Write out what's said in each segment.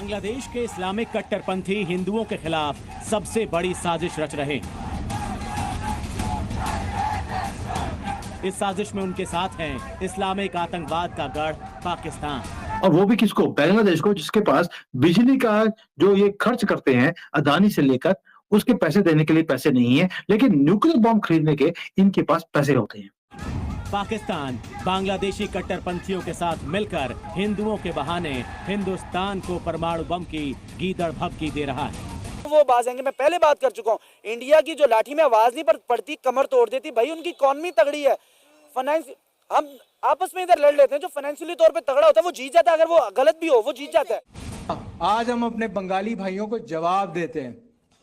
बांग्लादेश के इस्लामिक कट्टरपंथी हिंदुओं के खिलाफ सबसे बड़ी साजिश रच रहे। इस साजिश में उनके साथ हैं इस्लामिक आतंकवाद का गढ़ पाकिस्तान, और वो भी किसको? बांग्लादेश को, जिसके पास बिजली का जो ये खर्च करते हैं अदानी से लेकर, उसके पैसे देने के लिए पैसे नहीं है, लेकिन न्यूक्लियर बॉम्ब खरीदने के इनके पास पैसे होते हैं। पाकिस्तान बांग्लादेशी कट्टरपंथियों के साथ मिलकर हिंदुओं के बहाने हिंदुस्तान को परमाणु बम की गीदड़ भभकी दे रहा है। वो बात है, मैं पहले बात कर चुका हूँ, इंडिया की जो लाठी में आवाज नहीं पड़ती कमर तोड़ देती। भाई उनकी इकॉनमी तगड़ी है, फाइनेंस, हम आपस में इधर लड़ लेते हैं। जो फाइनेंशियली तौर पे तगड़ा होता है वो जीत जाता है, अगर वो गलत भी हो वो जीत जाता है। आज हम अपने बंगाली भाइयों को जवाब देते हैं,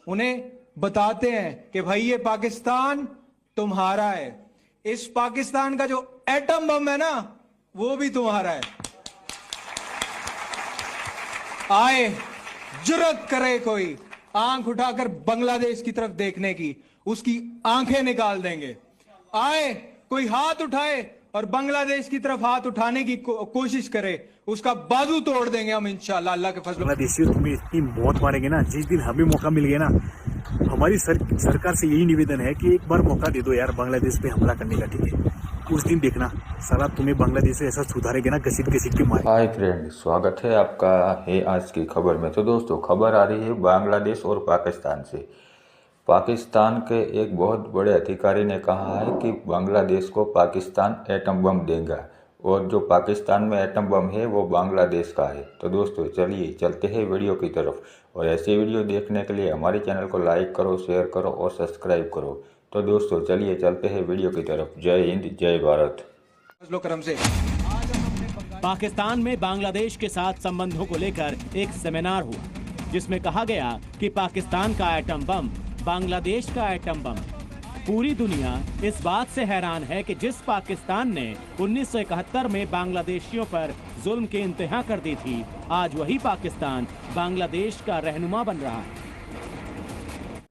उन्हें बताते हैं कि भाई ये पाकिस्तान तुम्हारा है, इस पाकिस्तान का जो एटम बम है ना वो भी तुम्हारा है। आए जुर्रत करे कोई आंख उठाकर बांग्लादेश की तरफ देखने की, उसकी आंखें निकाल देंगे। आए कोई हाथ उठाए और बांग्लादेश की तरफ हाथ उठाने की कोशिश करे, उसका बाजू तोड़ देंगे हम इंशाल्लाह अल्लाह के फजल। बांग्लादेशियों तुम्हें इतनी मौत मारेंगे ना, जिस दिन हमें मौका मिल गया ना, हमारी सरकार से यही निवेदन है कि एक बार मौका दे दो यार बांग्लादेश पे हमला करने का, ठीक है? उस दिन देखना साला तुम्हें बांग्लादेश से ऐसा सुधारेगा ना, घसीट घसीट के मारे। हाय फ्रेंड, स्वागत है आपका है आज की खबर में। तो दोस्तों, खबर आ रही है बांग्लादेश और पाकिस्तान से। पाकिस्तान के एक बहुत बड़े अधिकारी ने कहा है कि बांग्लादेश को पाकिस्तान एटम बम देगा, और जो पाकिस्तान में एटम बम है वो बांग्लादेश का है। तो दोस्तों चलिए चलते हैं वीडियो की तरफ, और ऐसे वीडियो देखने के लिए हमारे चैनल को लाइक करो, शेयर करो और सब्सक्राइब करो। तो दोस्तों चलिए चलते हैं वीडियो की तरफ। जय हिंद, जय भारत। करम से पाकिस्तान में बांग्लादेश के साथ संबंधों को लेकर एक सेमिनार हुआ, जिसमें कहा गया कि पाकिस्तान का एटम बम बांग्लादेश का एटम बम। पूरी दुनिया इस बात से हैरान है कि जिस पाकिस्तान ने 1971 में बांग्लादेशियों पर जुल्म की इंतहा कर दी थी, आज वही पाकिस्तान बांग्लादेश का रहनुमा बन रहा है।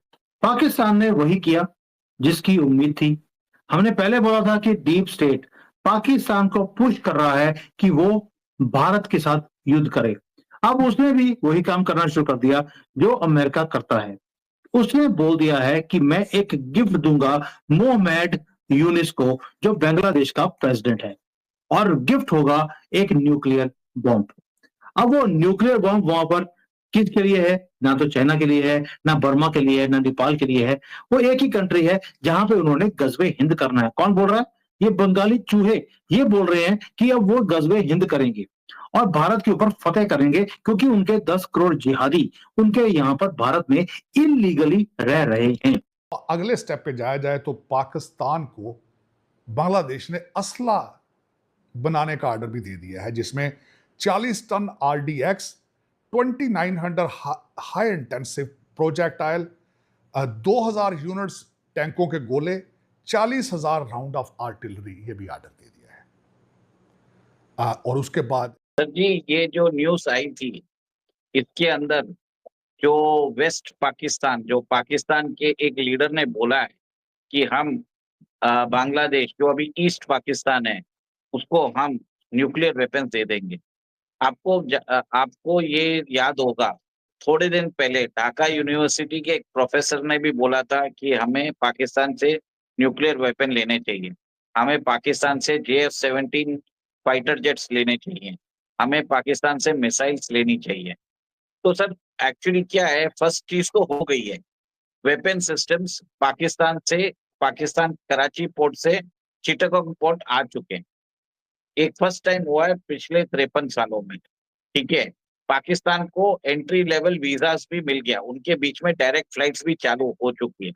पाकिस्तान ने वही किया जिसकी उम्मीद थी। हमने पहले बोला था कि डीप स्टेट पाकिस्तान को पुश कर रहा है कि वो भारत के साथ युद्ध करे। अब उसने भी वही काम करना शुरू कर दिया जो अमेरिका करता है। उसने बोल दिया है कि मैं एक गिफ्ट दूंगा मोहम्मद यूनिस को, जो बांग्लादेश का प्रेसिडेंट है, और गिफ्ट होगा एक न्यूक्लियर बॉम्ब। अब वो न्यूक्लियर बॉम्ब वहां पर किसके लिए है? ना तो चाइना के लिए है, ना बर्मा के लिए है, ना नेपाल के लिए है। वो एक ही कंट्री है जहां पे उन्होंने गजबे हिंद करना है। कौन बोल रहा है? ये बंगाली चूहे ये बोल रहे हैं कि अब वो गजबे हिंद करेंगे और भारत के ऊपर फतेह करेंगे, क्योंकि उनके 10 करोड़ जिहादी उनके यहाँ पर भारत में इलीगली रह रहे हैं। अगले स्टेप पे जाया जाए तो पाकिस्तान को बांग्लादेश ने असला बनाने का ऑर्डर भी दे दिया है, जिसमें 40 ton RDX 2900 high intensive projectile, 2000 units टैंकों के गोले, 40,000 राउंड ऑफ आर्टिलरी, ये भी ऑर्डर दे दिया है। और उसके बाद सर जी, ये जो न्यूज़ आई थी इसके अंदर जो वेस्ट पाकिस्तान, जो पाकिस्तान के एक लीडर ने बोला है कि हम बांग्लादेश, जो अभी ईस्ट पाकिस्तान है, उसको हम न्यूक्लियर वेपन्स दे देंगे। आपको ये याद होगा, थोड़े दिन पहले ढाका यूनिवर्सिटी के एक प्रोफेसर ने भी बोला था कि हमें पाकिस्तान से न्यूक्लियर वेपन लेने चाहिए, हमें पाकिस्तान से JF-17 फाइटर जेट्स लेने चाहिए, हमें पाकिस्तान से मिसाइल्स लेनी चाहिए। तो सर एक्चुअली क्या है, फर्स्ट चीज तो हो गई है, weapon systems Pakistan Karachi port से चिटागोंग पोर्ट आ चुके हैं। एक फर्स्ट टाइम हुआ है पिछले 53 सालों में, ठीक है। पाकिस्तान को एंट्री लेवल वीजास भी मिल गया, उनके बीच में डायरेक्ट फ्लाइट्स भी चालू हो चुकी है,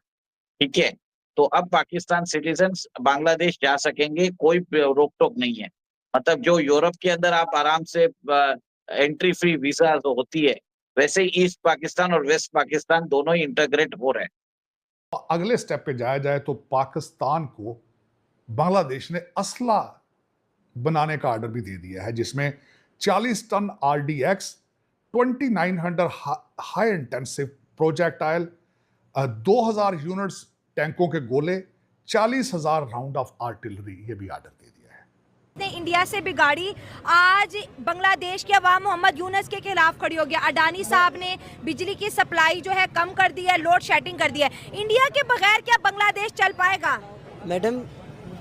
ठीक है। तो अब पाकिस्तान सिटीजन्स बांग्लादेश जा सकेंगे, कोई रोक टोक नहीं है। मतलब जो यूरोप के अंदर आप आराम से एंट्री फ्री वीजा होती है, वैसे ही ईस्ट पाकिस्तान और वेस्ट पाकिस्तान दोनों ही इंटीग्रेट हो रहे हैं। अगले स्टेप पे जाया जाए तो पाकिस्तान को बांग्लादेश ने असला बनाने का ऑर्डर भी दे दिया है, जिसमें 40 ton RDX 2900 high intensive projectile, 2000 units टैंकों के गोले, 40,000 राउंड ऑफ आर्टिलरी, ये भी ऑर्डर दे दिया है। ने इंडिया से बिगाड़ी, आज बांग्लादेश की आवाम मोहम्मद यूनुस के खिलाफ खड़ी हो गया। अडानी साहब ने बिजली की सप्लाई जो है कम कर दी है, लोड शेडिंग कर दी है। इंडिया के बगैर क्या बांग्लादेश चल पाएगा? मैडम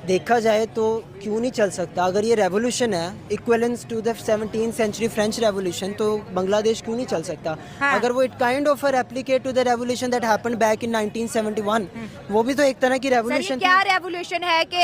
देखा जाए तो क्यों नहीं चल सकता? अगर ये रेवोल्यूशन है equivalence to the 17th century French revolution, तो बांग्लादेश क्यों नहीं चल सकता? हाँ। अगर वो it kind of replicate to the revolution that happened back in 1971, वो भी तो एक तरह की सर, ये रेवोल्यूशन क्या रेवोल्यूशन है कि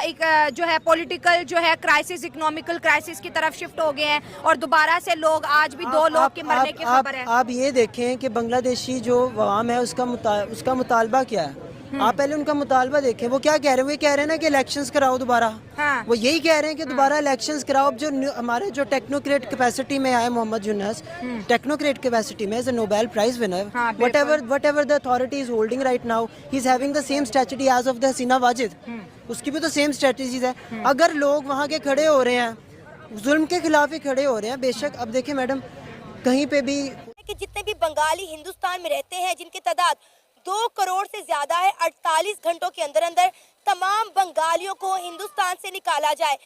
एक जो है पॉलिटिकल जो है क्राइसिस, इकोनॉमिकल क्राइसिस की तरफ शिफ्ट हो गए हैं और दोबारा से लोग, आज भी 2 लोग के मरने की खबर है। आप ये देखें कि बांग्लादेशी जो अवाम है उसका मुतालबा क्या है। आप पहले उनका मुतालबा देखें, वो क्या कह रहे हैं? वो कह रहे हैं ना कि इलेक्शंस कराओ दोबारा। हाँ। वो यही कह रहे हैं कि दोबारा इलेक्शंस कराओ। अब जो हमारे जो टेक्नोक्रेट कैपेसिटी में आए मोहम्मद यूनुस, टेक्नोक्रेट कैपेसिटी में as a Nobel prize winner, हाँ, whatever the authority is holding right now, he is having the same strategy as of the हसीना वाजिद। उसकी भी तो सेम स्ट्रेटजीज है। अगर लोग वहाँ के खड़े हो रहे हैं, जुल्म के खिलाफ ही खड़े हो रहे हैं, बेशक। अब देखिए मैडम, कहीं पे भी कि जितने भी बंगाली हिंदुस्तान में रहते हैं, जिनकी तादाद 2 करोड़ से ज्यादा है, 48 घंटों के अंदर अंदर तमाम बंगालियों को हिंदुस्तान से निकाला जाए।